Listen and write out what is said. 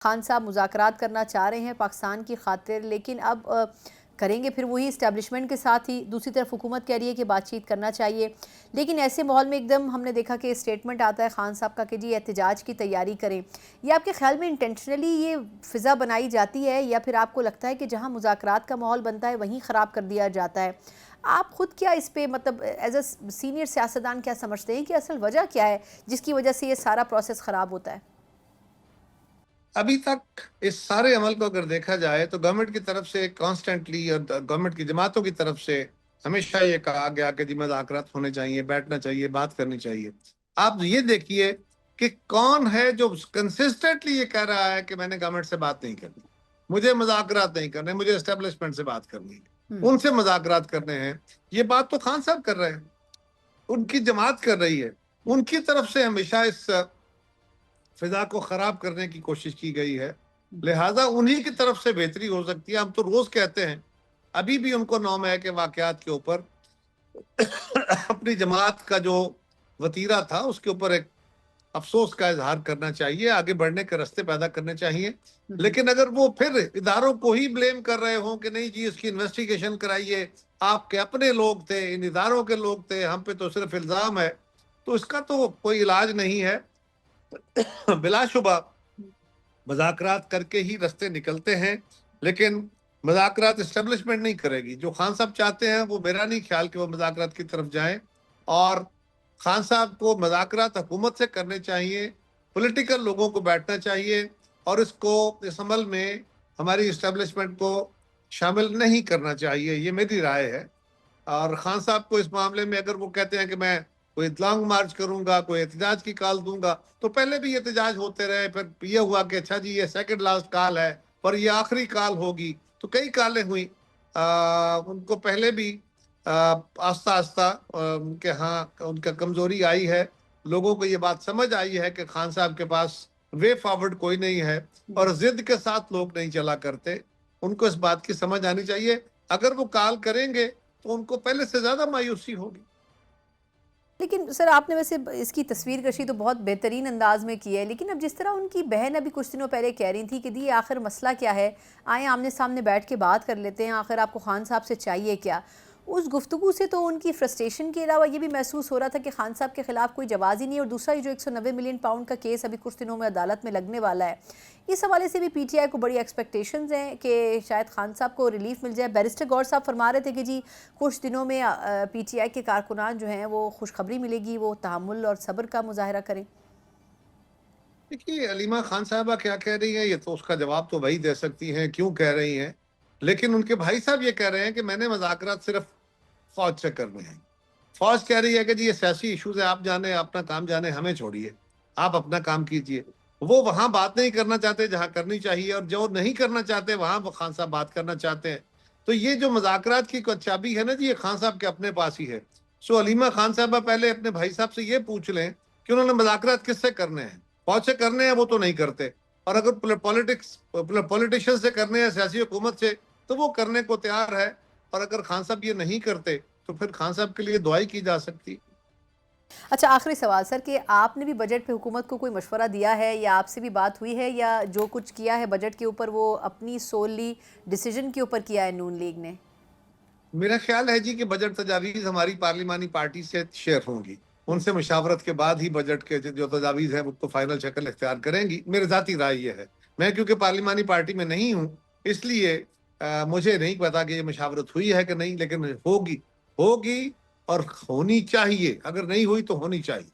خان صاحب مذاکرات کرنا چاہ رہے ہیں پاکستان کی خاطر، لیکن اب کریں گے پھر وہی اسٹیبلشمنٹ کے ساتھ ہی. دوسری طرف حکومت کہہ رہی ہے کہ بات چیت کرنا چاہیے، لیکن ایسے ماحول میں ایک دم ہم نے دیکھا کہ اسٹیٹمنٹ آتا ہے خان صاحب کا کہ جی احتجاج کی تیاری کریں. یہ آپ کے خیال میں انٹینشنلی یہ فضا بنائی جاتی ہے، یا پھر آپ کو لگتا ہے کہ جہاں مذاکرات کا ماحول بنتا ہے وہیں خراب کر دیا جاتا ہے؟ آپ خود کیا اس پہ مطلب ایز اے سینئر سیاستدان کیا سمجھتے ہیں کہ اصل وجہ کیا ہے جس کی وجہ سے یہ سارا پروسیس خراب ہوتا ہے؟ ابھی تک اس سارے عمل کو اگر دیکھا جائے تو گورنمنٹ کی طرف سے کانسٹنٹلی اور گورنمنٹ کی جماعتوں کی طرف سے ہمیشہ یہ کہا گیا کہ جی مذاکرات ہونے چاہیے، بیٹھنا چاہیے، بات کرنی چاہیے. آپ یہ دیکھیے کہ کون ہے جو کنسسٹنٹلی یہ کہہ رہا ہے کہ میں نے گورنمنٹ سے بات نہیں کرنی، مجھے مذاکرات نہیں کرنے، مجھے اسٹیبلشمنٹ سے بات کرنی ہے، ان سے مذاکرات کرنے ہیں. یہ بات تو خان صاحب کر رہے ہیں، ان کی جماعت کر رہی ہے. ان کی طرف سے ہمیشہ اس فضا کو خراب کرنے کی کوشش کی گئی ہے، لہٰذا انہی کی طرف سے بہتری ہو سکتی ہے. ہم تو روز کہتے ہیں، ابھی بھی ان کو نوم ہے کہ واقعات کے اوپر اپنی جماعت کا جو وتیرہ تھا اس کے اوپر ایک افسوس کا اظہار کرنا چاہیے، آگے بڑھنے کے راستے پیدا کرنے چاہیے. لیکن اگر وہ پھر اداروں کو ہی بلیم کر رہے ہوں کہ نہیں جی اس کی انویسٹیگیشن کرائیے، آپ کے اپنے لوگ تھے، ان اداروں کے لوگ تھے، ہم پہ تو صرف الزام ہے، تو اس کا تو کوئی علاج نہیں ہے. بلا شبہ مذاکرات کر کے ہی رستے نکلتے ہیں، لیکن مذاکرات اسٹیبلشمنٹ نہیں کرے گی. جو خان صاحب چاہتے ہیں وہ میرا نہیں خیال کہ وہ مذاکرات کی طرف جائیں، اور خان صاحب کو مذاکرات حکومت سے کرنے چاہیے، پولیٹیکل لوگوں کو بیٹھنا چاہیے، اور اس عمل میں ہماری اسٹیبلشمنٹ کو شامل نہیں کرنا چاہیے. یہ میری رائے ہے. اور خان صاحب کو اس معاملے میں اگر وہ کہتے ہیں کہ میں کوئی لانگ مارچ کروں گا، کوئی احتجاج کی کال دوں گا، تو پہلے بھی احتجاج ہوتے رہے، پھر یہ ہوا کہ اچھا جی یہ سیکنڈ لاسٹ کال ہے پر یہ آخری کال ہوگی. تو کئی کالیں ہوئیں، ان کو پہلے بھی آہستہ آہستہ ان کے ہاں ان کا کمزوری آئی ہے. لوگوں کو یہ بات سمجھ آئی ہے کہ خان صاحب کے پاس وے فارورڈ کوئی نہیں ہے، اور ضد کے ساتھ لوگ نہیں چلا کرتے. ان کو اس بات کی سمجھ آنی چاہیے. اگر وہ کال کریں گے تو ان کو پہلے سے زیادہ مایوسی ہوگی. لیکن سر آپ نے ویسے اس کی تصویر کشی تو بہت بہترین انداز میں کی ہے، لیکن اب جس طرح ان کی بہن ابھی کچھ دنوں پہلے کہہ رہی تھی کہ دی آخر مسئلہ کیا ہے، آئیں آمنے سامنے بیٹھ کے بات کر لیتے ہیں، آخر آپ کو خان صاحب سے چاہیے کیا. اس گفتگو سے تو ان کی فرسٹریشن کے علاوہ یہ بھی محسوس ہو رہا تھا کہ خان صاحب کے خلاف کوئی جواز ہی نہیں. اور دوسرا یہ جو 190 ملین پاؤنڈ کا کیس ابھی کچھ دنوں میں عدالت میں لگنے والا ہے، اس حوالے سے بھی پی ٹی آئی کو بڑی ایکسپیکٹیشنز ہیں کہ شاید خان صاحب کو ریلیف مل جائے. بیرسٹر گور صاحب فرما رہے تھے کہ جی کچھ دنوں میں پی ٹی آئی کے کارکنان جو ہیں وہ خوشخبری ملے گی، وہ تحمل اور صبر کا مظاہرہ کریں. دیکھیے علیمہ خان صاحبہ کیا کہہ رہی ہیں، یہ تو اس کا جواب تو وہی دے سکتی ہیں کیوں کہہ رہی ہیں. لیکن ان کے بھائی صاحب یہ کہہ رہے ہیں کہ میں نے مذاکرات صرف فوج سے کرنے ہیں. فوج کہہ رہی ہے کہ جی یہ سیاسی ایشوز ہے، آپ جانے اپنا کام جانے، ہمیں چھوڑیے، آپ اپنا کام کیجئے. وہ وہاں بات نہیں کرنا چاہتے جہاں کرنی چاہیے، اور جو نہیں کرنا چاہتے وہاں وہ خان صاحب بات کرنا چاہتے ہیں. تو یہ جو مذاکرات کی چابی ہے نا جی، یہ خان صاحب کے اپنے پاس ہی ہے. سو علیمہ خان صاحبہ پہلے اپنے بھائی صاحب سے یہ پوچھ لیں کہ انہوں نے مذاکرات کس سے کرنے ہیں. فوج سے کرنے ہیں وہ تو نہیں کرتے، اور اگر پولیٹیشین سے کرنے ہیں، سیاسی حکومت سے، تو وہ کرنے کو تیار ہے. اور اگر خان صاحب یہ نہیں کرتے تو پھر خان صاحب کے لیے دعائی کی جا سکتی. اچھا آخری سوال سر، کہ آپ نے بھی بجٹ پہ حکومت کو کوئی مشورہ دیا ہے، یا آپ سے بھی بات ہوئی ہے، یا جو کچھ کیا ہے بجٹ کے اوپر وہ اپنی سولی ڈیسیجن کے اوپر کیا ہے نون لیگ نے؟ میرا خیال ہے جی کہ بجٹ تجاویز ہماری پارلیمانی پارٹی سے شیئر ہوں گی. ان سے مشاورت کے بعد ہی بجٹ کے جو تجاویز ہیں وہ تو فائنل شکل اختیار کریں گی. میرے ذاتی رائے یہ ہے. میں کیونکہ پارلیمانی پارٹی میں نہیں ہوں، اس لیے مجھے نہیں پتا کہ یہ مشاورت ہوئی ہے کہ نہیں، لیکن ہوگی اور ہونی چاہیے. اگر نہیں ہوئی تو ہونی چاہیے.